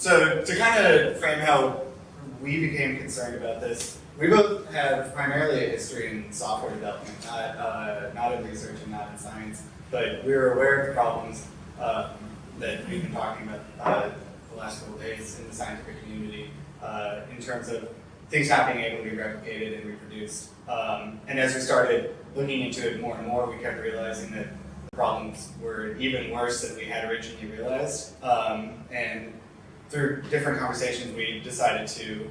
So to kind of frame how we became concerned about this, we both have primarily a history in software development, not in research and not in science, but we were aware of the problems that we've been talking about the last couple of days in the scientific community in terms of things not being able to be replicated and reproduced. And as we started looking into it more and more, we kept realizing that the problems were even worse than we had originally realized. And through different conversations, we decided to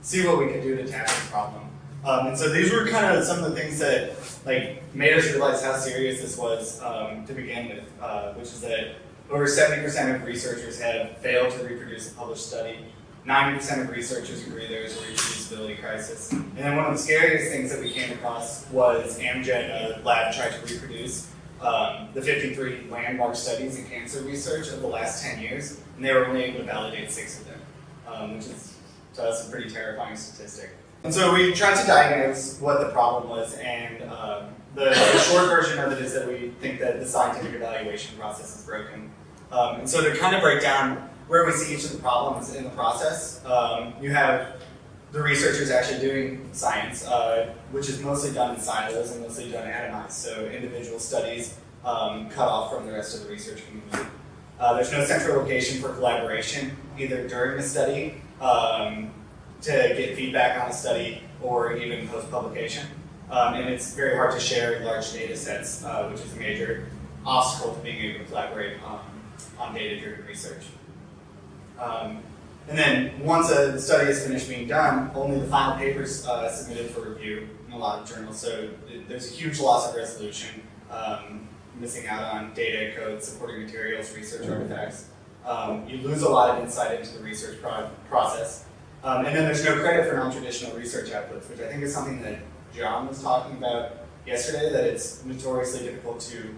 see what we could do to tackle the problem. And so these were kind of some of the things that made us realize how serious this was to begin with, which is that over 70% of researchers have failed to reproduce a published study. 90% of researchers agree there is a reproducibility crisis. And then one of the scariest things that we came across was Amgen, a lab tried to reproduce the 53 landmark studies in cancer research of the last 10 years, and they were only able to validate 6 of them, which is, to us, a pretty terrifying statistic. And so we tried to diagnose what the problem was, and the short version of it is that we think that the scientific evaluation process is broken. And so to kind of break down where we see each of the problems in the process, you have the researchers actually doing science, which is mostly done in silos and mostly done atomized, so individual studies cut off from the rest of the research community. There's no central location for collaboration, either during the study to get feedback on the study or even post-publication. And it's very hard to share large data sets, which is a major obstacle to being able to collaborate on data-driven research. And then once a study is finished being done, only the final paper's submitted for review in a lot of journals. So there's a huge loss of resolution, missing out on data, code, supporting materials, research artifacts. You lose a lot of insight into the research process. And then there's no credit for non-traditional research outputs, which I think is something that John was talking about yesterday, that it's notoriously difficult to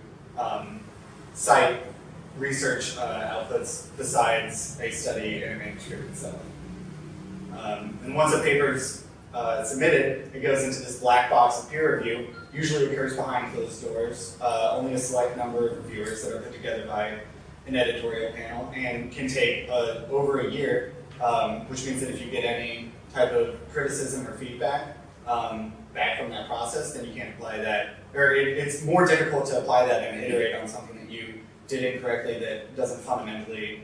cite research outputs besides a study and a manuscript itself. And once a paper's submitted, it goes into this black box of peer review, usually occurs behind closed doors, only a select number of reviewers that are put together by an editorial panel, and can take over a year, which means that if you get any type of criticism or feedback back from that process, then you can't apply that, or it's more difficult to apply that and iterate on something that you did incorrectly that doesn't fundamentally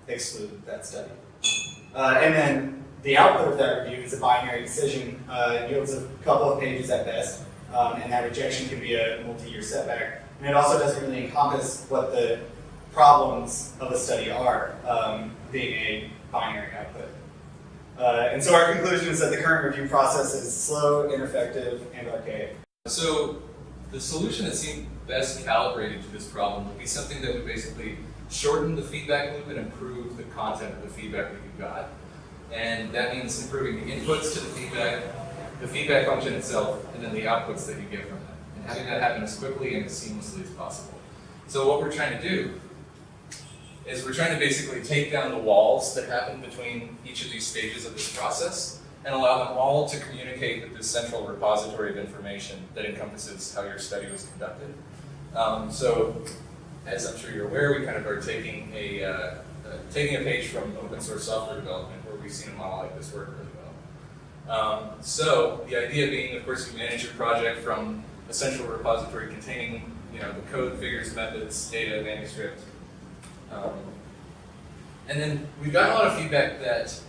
exclude that study. And then the output of that review is a binary decision. It yields a couple of pages at best, and that rejection can be a multi-year setback. And it also doesn't really encompass what the problems of a study are, being a binary output. And so our conclusion is that the current review process is slow, ineffective, and archaic. So the solution that seemed best calibrated to this problem would be something that would basically shorten the feedback loop and improve the content of the feedback that you got. And that means improving the inputs to the feedback function itself, and then the outputs that you get from that. And having that happen as quickly and as seamlessly as possible. So what we're trying to do is we're trying to basically take down the walls that happen between each of these stages of this process and allow them all to communicate with this central repository of information that encompasses how your study was conducted. So, as I'm sure you're aware, we kind of are taking a page from open source software development, where we've seen a model like this work really well. So the idea being, of course, you manage your project from a central repository containing, the code, figures, methods, data, manuscript. And then we've gotten a lot of feedback that,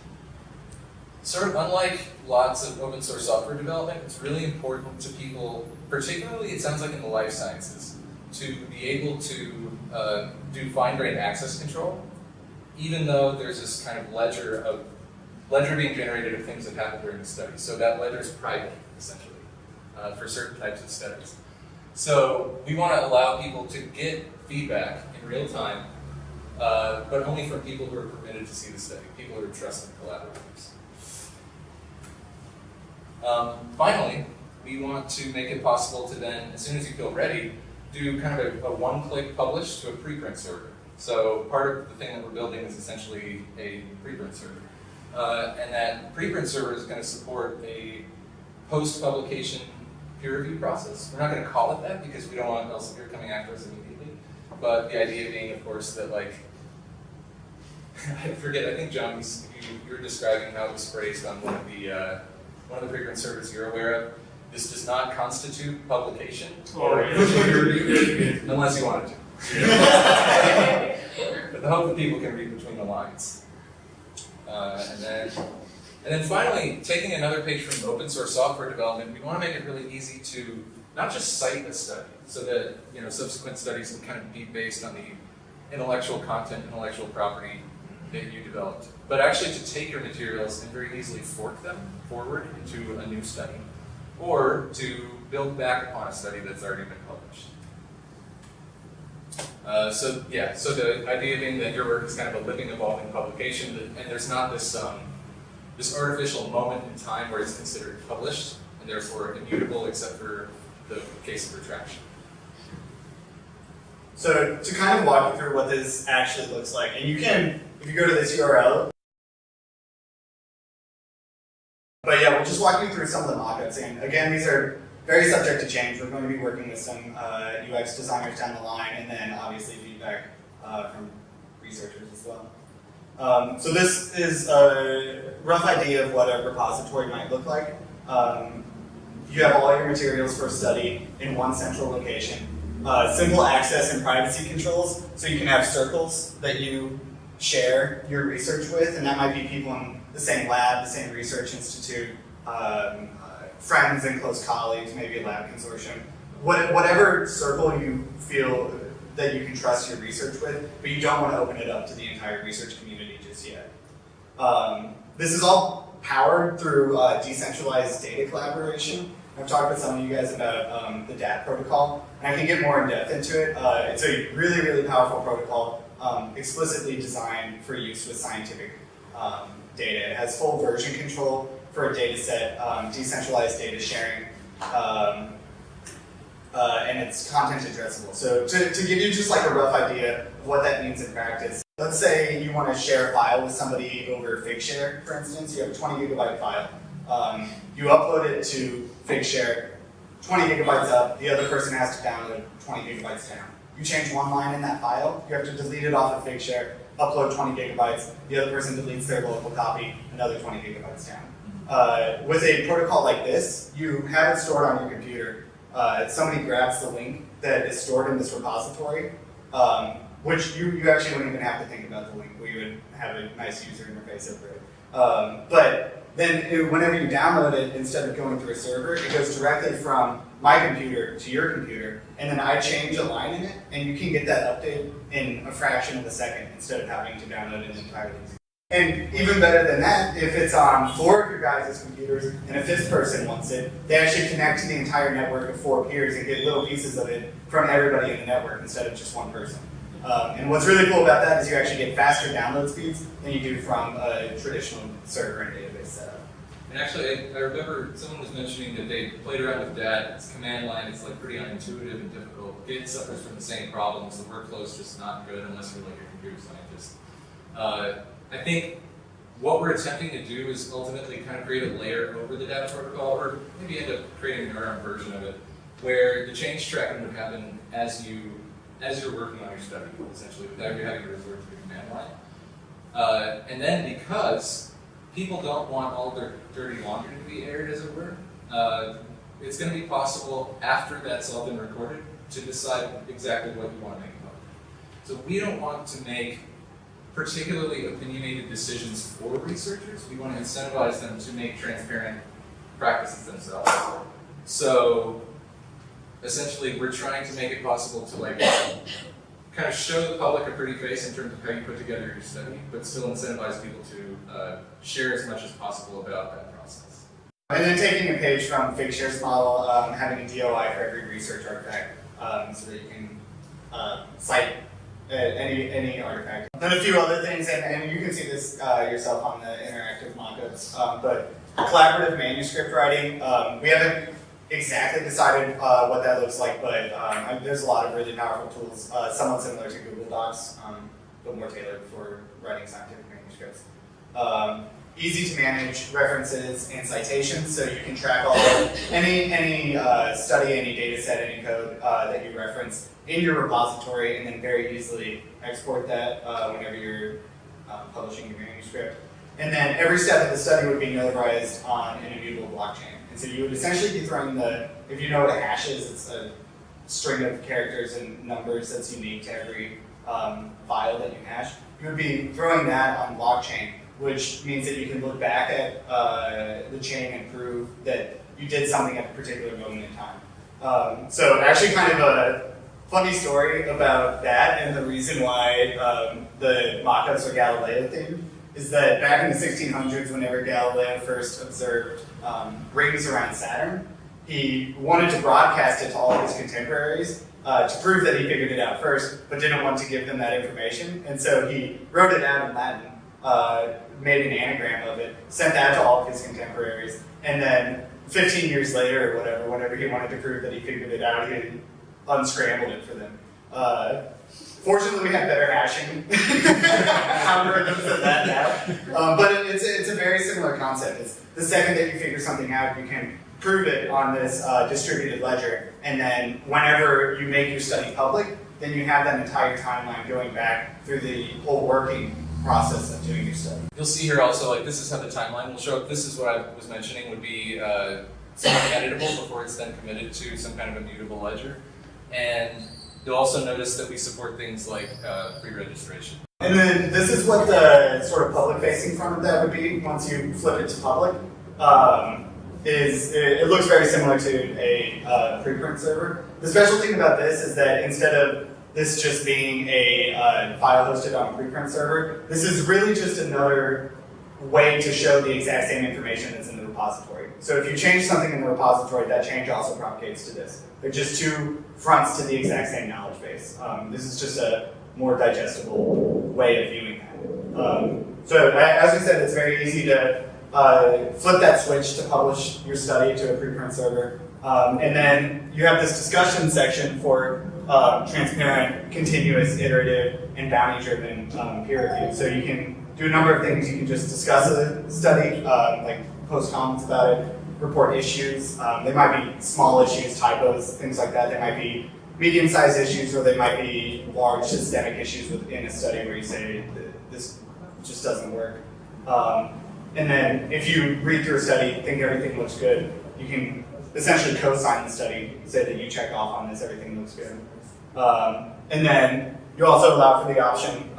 sort of unlike lots of open source software development, it's really important to people, particularly it sounds like in the life sciences, to be able to do fine-grained access control, even though there's this kind of ledger being generated of things that happened during the study. So that ledger is private, essentially, for certain types of studies. So we want to allow people to get feedback in real time, but only from people who are permitted to see the study, people who are trusted collaborators. Finally, we want to make it possible to then, as soon as you feel ready, do kind of a one-click publish to a preprint server. So part of the thing that we're building is essentially a preprint server. And that preprint server is going to support a post-publication peer review process. We're not going to call it that because we don't want Elsevier coming after us immediately. But the idea being, of course, that I forget, I think John, you were describing how it was phrased on one of the frequent servers you're aware of. This does not constitute publication, unless you wanted to. But the hope that people can read between the lines. And then finally, taking another page from open source software development, we want to make it really easy to not just cite a study, so that subsequent studies can kind of be based on the intellectual content, intellectual property that you developed, but actually to take your materials and very easily fork them forward into a new study, or to build back upon a study that's already been published. So the idea being that your work is kind of a living, evolving publication, and there's not this this artificial moment in time where it's considered published and therefore immutable, except for the case of retraction. So to kind of walk you through what this actually looks like, and you can, if you go to this URL, but yeah, we'll just walk you through some of the mockups. And again, these are very subject to change. We're going to be working with some UX designers down the line, and then obviously feedback from researchers as well. So this is a rough idea of what a repository might look like. You have all your materials for study in one central location. Simple access and privacy controls, so you can have circles that you share your research with, and that might be people in the same lab, the same research institute, friends and close colleagues, maybe a lab consortium. Whatever circle you feel that you can trust your research with, but you don't want to open it up to the entire research community just yet. This is all powered through decentralized data collaboration. I've talked with some of you guys about the DAT protocol, and I can get more in depth into it. It's a really, really powerful protocol, explicitly designed for use with scientific data. It has full version control for a data set, decentralized data sharing, and it's content addressable. So to give you just like a rough idea of what that means in practice, let's say you want to share a file with somebody over Figshare, for instance. You have a 20 gigabyte file. You upload it to Figshare, 20 gigabytes up, the other person has to download 20 gigabytes down. You change one line in that file, you have to delete it off of Figshare, upload 20 gigabytes, the other person deletes their local copy, another 20 gigabytes down. With a protocol like this, you have it stored on your computer. Somebody grabs the link that is stored in this repository, which you actually wouldn't even have to think about the link. We would have a nice user interface over it. But then whenever you download it, instead of going through a server, it goes directly from my computer to your computer, and then I change a line in it, and you can get that update in a fraction of a second instead of having to download it entirely. And even better than that, if it's on 4 of your guys' computers and a 5th person wants it, they actually connect to the entire network of 4 peers and get little pieces of it from everybody in the network instead of just one person. And what's really cool about that is you actually get faster download speeds than you do from a traditional server and database setup. And actually, I remember someone was mentioning that they played around with DAT. It's command line. It's like pretty unintuitive and difficult. Git suffers from the same problems. The workflow's just not good unless you're like a computer scientist. I think what we're attempting to do is ultimately kind of create a layer over the data protocol, or maybe end up creating our own version of it, where the change tracking would happen as you're working on your study, essentially, without you having to resort to the command line. And then because people don't want all their dirty laundry to be aired, as it were, it's going to be possible after that's all been recorded to decide exactly what you want to make public. So we don't want to make particularly opinionated decisions for researchers. We want to incentivize them to make transparent practices themselves. So essentially, we're trying to make it possible to kind of show the public a pretty face in terms of how you put together your study, but still incentivize people to share as much as possible about that process. And then taking a page from Figshare's model, having a DOI for every research artifact, so that you can cite any artifact. Then a few other things, and you can see this yourself on the interactive mockups, but collaborative manuscript writing, we haven't exactly decided what that looks like, but there's a lot of really powerful tools, somewhat similar to Google Docs, but more tailored for writing scientific manuscripts. Easy to manage references and citations, so you can track all of any study, any data set, any code that you reference in your repository, and then very easily export that whenever you're publishing your manuscript. And then every step of the study would be notarized on an immutable blockchain. And so you would essentially be throwing if you know what a hash is, it's a string of characters and numbers that's unique to every file that you hash. You would be throwing that on blockchain, which means that you can look back at the chain and prove that you did something at a particular moment in time. So actually kind of a funny story about that, and the reason why the mock-ups are Galileo themed is that back in the 1600s, whenever Galileo first observed rings around Saturn, he wanted to broadcast it to all of his contemporaries to prove that he figured it out first, but didn't want to give them that information. And so he wrote it out in Latin, made an anagram of it, sent that to all of his contemporaries, and then 15 years later or whatever, whenever he wanted to prove that he figured it out, he unscrambled it for them. Fortunately, we have better hashing algorithms than that now. But it's a very similar concept. It's the second that you figure something out, you can prove it on this distributed ledger, and then whenever you make your study public, then you have that entire timeline going back through the whole working process of doing your study. You'll see here also, like, this is how the timeline will show up. This is what I was mentioning would be somewhat editable before it's then committed to some kind of immutable ledger. And you'll also notice that we support things like pre-registration. And then this is what the sort of public-facing front of that would be once you flip it to public. It looks very similar to a preprint server. The special thing about this is that instead of this just being a file hosted on a preprint server, this is really just another way to show the exact same information that's in the repository. So if you change something in the repository, that change also propagates to this. They're just two fronts to the exact same knowledge base. This is just a more digestible way of viewing that. So as we said, it's very easy to flip that switch to publish your study to a preprint server. And then you have this discussion section for transparent, continuous, iterative, and bounty-driven peer review. So you can do a number of things. You can just discuss a study, like post comments about it, report issues. They might be small issues, typos, things like that. They might be medium-sized issues, or they might be large systemic issues within a study where you say, this just doesn't work. And then if you read through a study, think everything looks good, you can essentially co-sign the study, say that you check off on this, everything looks good. And then you also allow for the option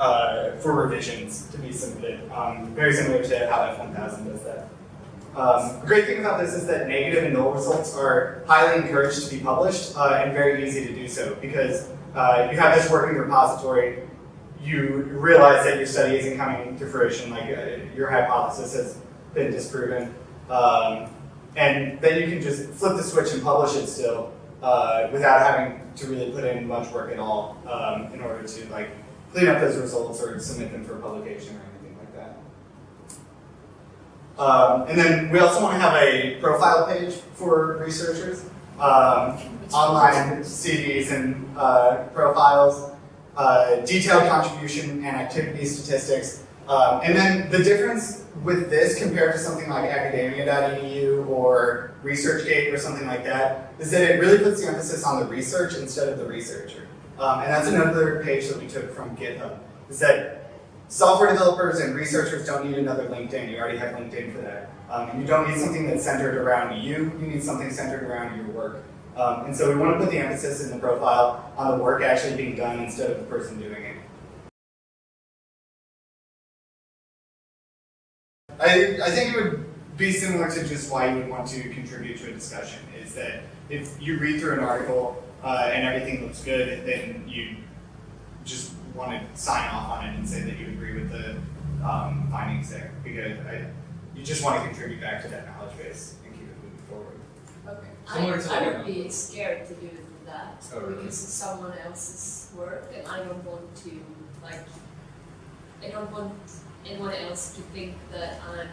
for revisions to be submitted, very similar to how F1000 does that. The great thing about this is that negative and null results are highly encouraged to be published and very easy to do so, because you have this working repository, you realize that your study isn't coming to fruition, like your hypothesis has been disproven, and then you can just flip the switch and publish it still without having to really put in much work at all in order to like clean up those results or submit them for publication or anything like that. And then we also want to have a profile page for researchers, online CVs and profiles, detailed contribution and activity statistics. And then the difference with this compared to something like academia.edu or ResearchGate or something like that is that it really puts the emphasis on the research instead of the researcher. And that's another page that we took from GitHub, is that software developers and researchers don't need another LinkedIn. You already have LinkedIn for that. And you don't need something that's centered around you. You need something centered around your work. And so we want to put the emphasis in the profile on the work actually being done instead of the person doing it. I think it would be similar to just why you would want to contribute to a discussion, is that if you read through an article and everything looks good, then you just want to sign off on it and say that you agree with the findings there, because you just want to contribute back to that knowledge base and keep it moving forward. Okay. I would be scared to do that really? because it's someone else's work, and I don't want to I don't want anyone else to think that I'm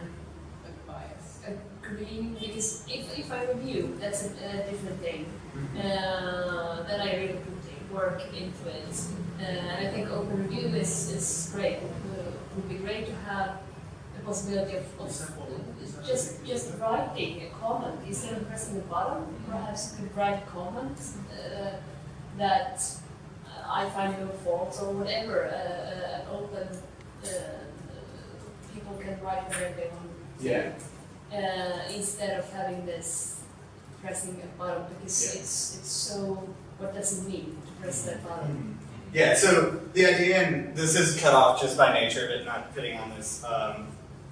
agreeing, because if I review, that's a different thing. Then I really put work into it, and I think open review is great. It would be great to have the possibility of just writing a comment instead of pressing the button. Perhaps you could write a comment that I find no faults or whatever. An open people can write whatever they want. Yeah. Instead of having this pressing a button, because it's so, what does it mean to press that button? Yeah, so the idea, and this is cut off just by nature of it not fitting on this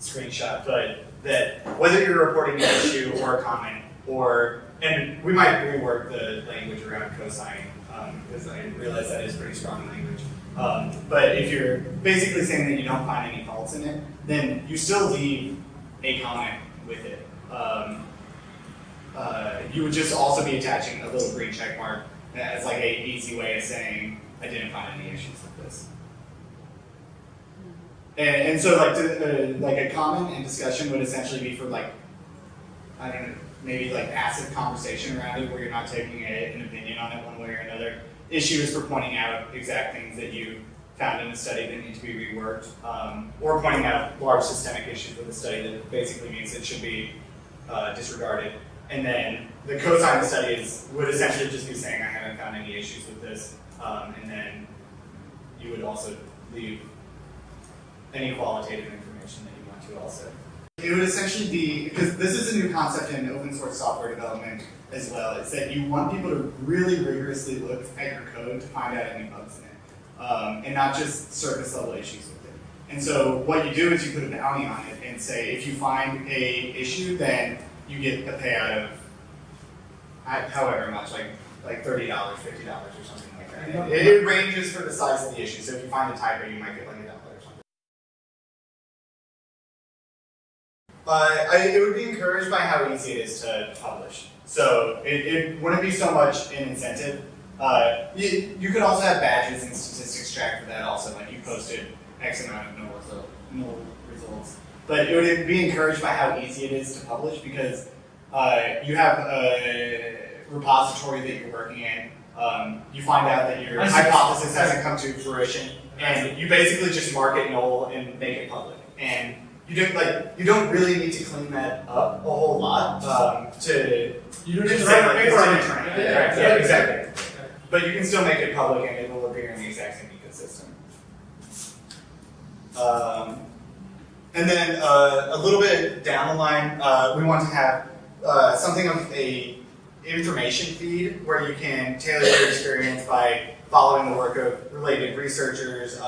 screenshot, but that whether you're reporting an issue or a comment, and we might rework the language around co-signing, because I realize that is pretty strong language. But if you're basically saying that you don't find any faults in it, then you still leave a comment with it. You would just also be attaching a little green check mark as like a easy way of saying, I didn't find any issues with this. And so like a comment and discussion would essentially be for like, I don't know, maybe like passive conversation around it where you're not taking an opinion on it one way or another. Issue is for pointing out exact things that you found in a study that need to be reworked, or pointing out large systemic issues with a study that basically means it should be disregarded. And then the co-sign study would essentially just be saying, I haven't found any issues with this. And then you would also leave any qualitative information that you want to also. It would essentially be, because this is a new concept in open source software development as well, it's that you want people to really rigorously look at your code to find out any bugs in it, and not just surface level issues with it. And so what you do is you put a bounty on it and say, if you find a issue, then you get a payout of however much, like $30, $50 or something like that. It ranges for the size of the issue. So if you find a typo, you might get like $1 or something. It would be encouraged by how easy it is to publish. So it wouldn't be so much an incentive. You could also have badges and statistics track for that also, like you posted X amount of null results. But it would be encouraged by how easy it is to publish because you have a repository that you're working in. You find out that your hypothesis hasn't come to fruition, and you basically just mark it null and make it public. And you don't really need to clean that up a whole lot You don't need to say write a paper on it. Yeah, exactly. But you can still make it public, and it will appear in the exact same ecosystem. And then a little bit down the line, we want to have something of a information feed where you can tailor your experience by following the work of related researchers,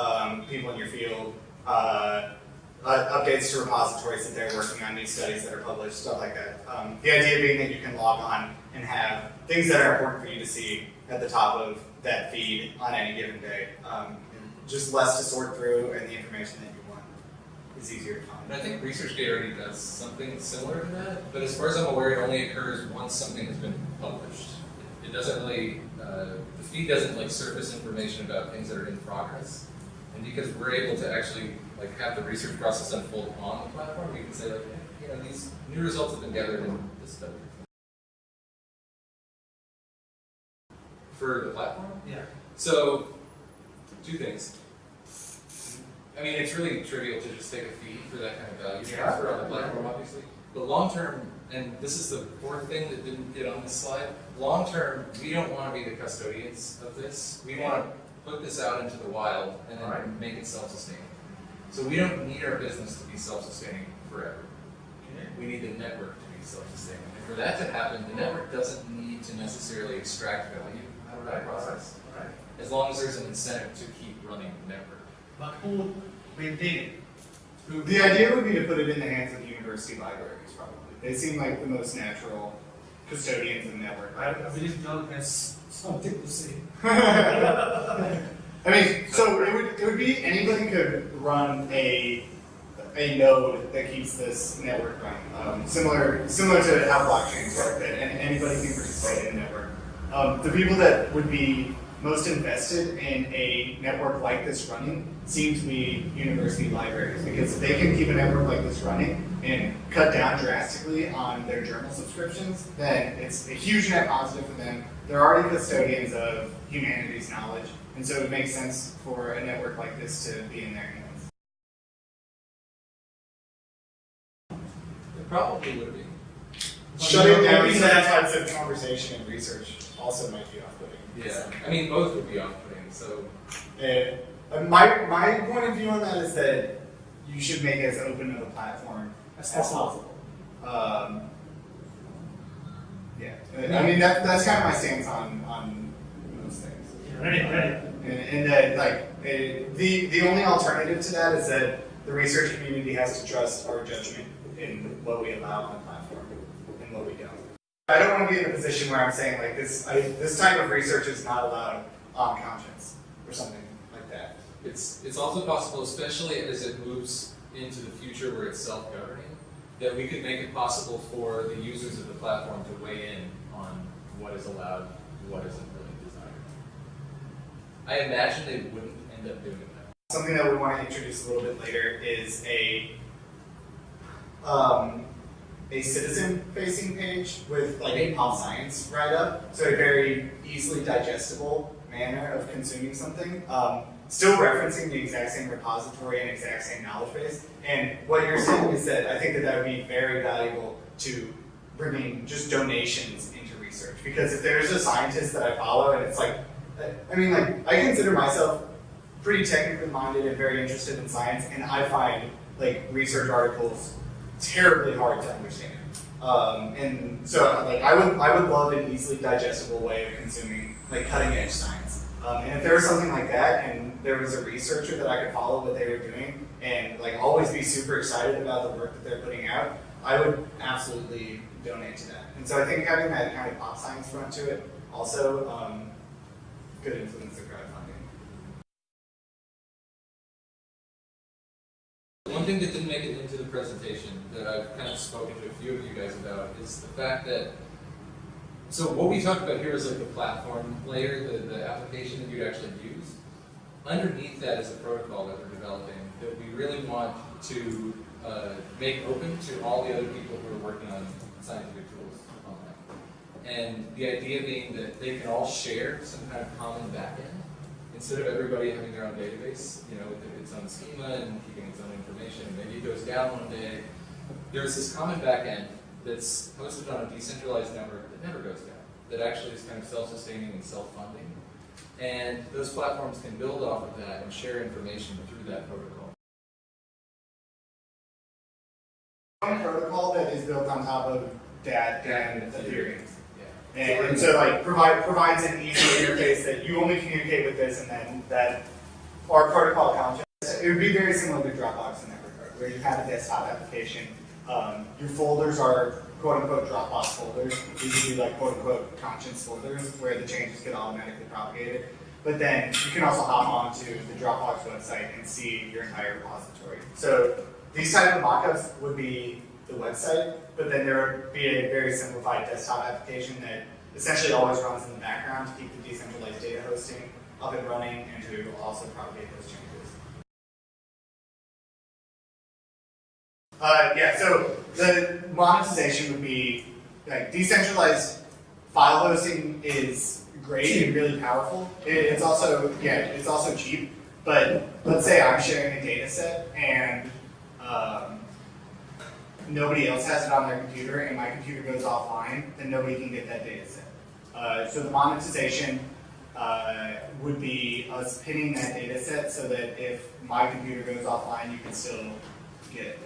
people in your field, updates to repositories that they're working on, new studies that are published, stuff like that. The idea being that you can log on and have things that are important for you to see at the top of that feed on any given day. Just less to sort through, and the information that you want is easier to find. And I think ResearchGate already does something similar to that, but as far as I'm aware, it only occurs once something has been published. It doesn't really, the feed doesn't like surface information about things that are in progress. And because we're able to actually like have the research process unfold on the platform, we can say like, hey, you know, these new results have been gathered in this study. For the platform? Yeah. So, two things. I mean, it's really trivial to just take a feed for that kind of value transfer on the platform, obviously. But long term, and this is the fourth thing that didn't get on this slide, long term, we don't want to be the custodians of this. We want to put this out into the wild and then make it self-sustaining. So we don't need our business to be self-sustaining forever. We need the network to be self-sustaining. And for that to happen, the network doesn't need to necessarily extract value out of that process. As long as there's an incentive to keep running the network. But who maintain it? The idea would be to put it in the hands of university libraries, probably. They seem like the most natural custodians of the network. I believe John has something to say. I mean, so it would be anybody could run a node that keeps this network running. Similar to how blockchains work, that anybody can participate in the network. The people that would be most invested in a network like this running seem to be university libraries, because they can keep a network like this running and cut down drastically on their journal subscriptions, then it's a huge net positive for them. They're already custodians of humanities knowledge, and so it makes sense for a network like this to be in their hands. It probably would be. Shutting down certain types of conversation and research also might be off-putting. Yeah, I mean, both would be off-putting, so. My point of view on that is that you should make as open of a platform As as possible. possible. Yeah, I mean that's kind of my stance on most things. Ready. And that like the only alternative to that is that the research community has to trust our judgment in what we allow on the platform and what we don't. I don't want to be in a position where I'm saying like this type of research is not allowed on conscience or something like that. It's also possible, especially as it moves into the future where it's self-governing, that we could make it possible for the users of the platform to weigh in on what is allowed, what isn't really desired. I imagine they wouldn't end up doing that. Something that we want to introduce a little bit later is a citizen-facing page with like a pop science write-up, so a very easily digestible manner of consuming something. Still referencing the exact same repository and exact same knowledge base. And what you're saying is that I think that would be very valuable to bringing just donations into research. Because if there's a scientist that I follow and it's like, I mean, like, I consider myself pretty technically minded and very interested in science, and I find like research articles terribly hard to understand. And so like I would love an easily digestible way of consuming like cutting edge science. And if there was something like that, and there was a researcher that I could follow what they were doing, and like always be super excited about the work that they're putting out, I would absolutely donate to that. And so I think having that kind of pop science front to it also could influence the crowdfunding. One thing that didn't make it into the presentation that I've kind of spoken to a few of you guys about is the fact that, so what we talked about here is like the platform layer, the application that you'd actually use. Underneath that is a protocol that we're developing that we really want to make open to all the other people who are working on scientific tools online. And the idea being that they can all share some kind of common backend instead of everybody having their own database, you know, with its own schema and keeping its own information. Maybe it goes down one day. There's this common backend that's hosted on a decentralized network that never goes down, that actually is kind of self-sustaining and self-funding. And those platforms can build off of that and share information through that protocol. One protocol that is built on top of that and Ethereum. Yeah. And so like provides an easy interface that you only communicate with this, and then that our protocol context, it would be very similar to Dropbox in that regard, where you have a desktop application. Your folders are quote-unquote Dropbox folders. These would be like quote-unquote conscience folders where the changes get automatically propagated. But then you can also hop onto the Dropbox website and see your entire repository. So these type of mockups would be the website, but then there would be a very simplified desktop application that essentially always runs in the background to keep the decentralized data hosting up and running and to also propagate those changes. Yeah, so the monetization would be like decentralized file hosting is great and really powerful. It's also cheap. But let's say I'm sharing a data set and nobody else has it on their computer, and my computer goes offline, then nobody can get that data set. So the monetization would be us pinning that data set so that if my computer goes offline, you can still get